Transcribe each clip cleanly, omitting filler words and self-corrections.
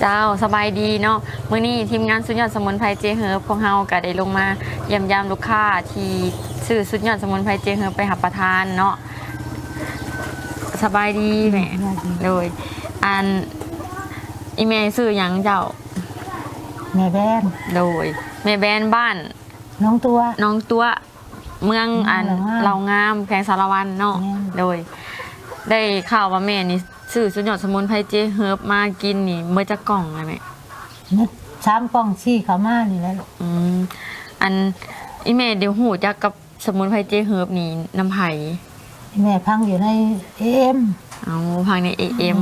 เจ้าสบายดีเนาะมื้อนี้ทีมงานสุดยอดสมุนไพรเจเฮิร์บของเฮาก็ได้ลงมาเยี่ยมยามลูกค้าที่ซื้อสุดยอดสมุนไพรเจเฮิร์บไปรับประทานเนาะสบายดีแหม่โดยอันอีเมลซื้อหยังเจ้า แม่แบน โดยแม่แบนบ้าน น้องตัว น้องตัวเมืองอัน เรางาม เรางามแขวงสารวันเนาะ แม่น โดย ได้ข่าวว่าแม่นี่ซื้อสุดยอดสมุนไพรเจเฮิร์บมากินนี่เมื่อจะกล่องเลยแม่ นึกช้ำกล้องชี้เขามานี่แหละ อืมอันอีเมเดี๋ยวหูจักกับสมุนไพรเจเฮิร์บนี่น้ำไผ่ แม่พังอยู่ในเอ็ม เอาพังในAM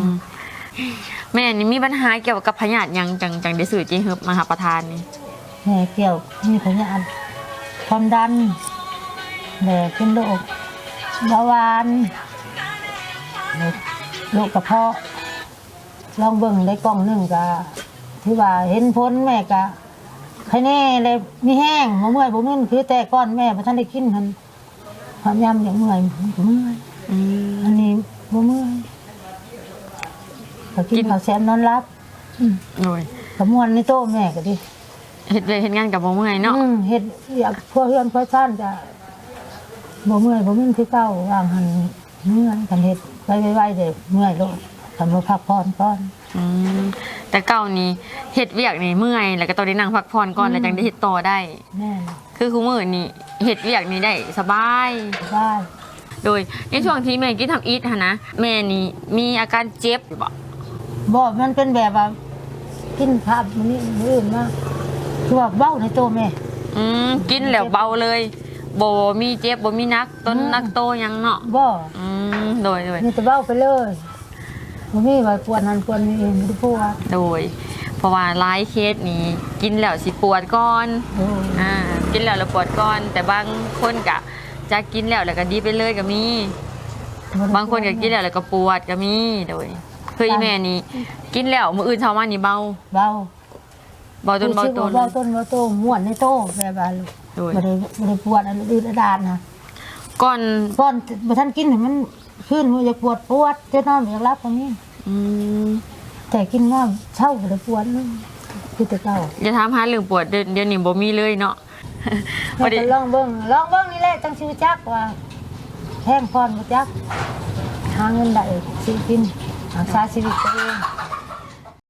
แม่นี่มีปัญหาเกี่ยวกับพยาธิหยังจังได้ซื้อเจเฮิร์บมาหาประทานนี่ แม่เกี่ยวมีพยาธิความดันแม่เป็นโรคเบาหวานโรคกระเพาะลองเบิ่งได้กล้องหนึ่งก็ที่ว่าเห็นพ้นแม่ก็ใครแน่เลยมีแห้งบ่เมื่อยบ่มึนคือแต่ก้อนแม่บ่ทันได้กินมันความยำอย่างเมื่อยมันก็เมื่อย อืม อันนี้บ่เมื่อยก็กินข้าวแซ่บนอนหลับ โดย กระมวลในโต๊ะแม่ก็ดิ เฮ็ดเวยกเฮ็ดงานกับบ่เมื่อยเนาะ เฮ็ดอยากพวกเฮือนพวกซ่านจะบ่เมื่อยบ่มึนคือเก่าวางหันเมื่อยกันเฮ็ดไว้ๆเด้เมื่อยโลดทำมาพักผ่อนก่อน อืมแต่เก่านี้เฮ็ดเวียกนี่เมื่อยแล้วก็ต้องได้นั่งพักผ่อนก่อนแล้วจังได้เฮ็ดต่อได้ แม่ คือคุมื้อนี่เฮ็ดเวียกนี่ได้สบาย ได้ โดยในช่วงที่แม่กินทำอีทหั่นนะแม่นี่มีอาการเจ็บอยู่บ่ บ่มันเป็นแบบว่ากินผับมื้อนี้มื้ออื่นมาคือว่าเบ้าในโต๊ะแม่ กินแล้วเบาเลยบ่มีเจ็บบ่มีนักต้นนักโตหยังเนาะ บ่ โดย มีแต่เบ้าไปเลยบ่มีว่าปวดนั่นปวดนี่เองบ่ได้ปวด โดยเพราะว่าหลายเคสนี่กินแล้วสิปวดก่อน โอ้ กินแล้วปวดก่อน แต่บางคนก็จะกินแล้วก็ดีไปเลยก็มี บางคนก็กินแล้วก็ปวดก็มีโดยคืออีแม่นี่กินแล้วมื้ออื่นเช้ามานี่เบา เบ้า เบาจนเบาตน เบ้าต้นเบ้าโตม่วนในโต๊ะแบบว่าลูก โดย บ่ได้ปวดอันอื่นดานนะ ก่อน ก่อนบ่ทันกินให้มันขึ้นหัวจะปวดจะนอนอยากรับตรงนี้ อืม แต่กินง่ามเช่าบ่ได้ปวดเลยคือแต่เก่า อย่าถามหาเรื่องปวดเดี๋ยวนี้บ่มีเลยเนาะ แล้วก็ลองเบิ่งนี่แหละจังสิรู้จักว่าแพงพรบ่จักหาเงินได้สิกินรักษาชีวิตตัวเอง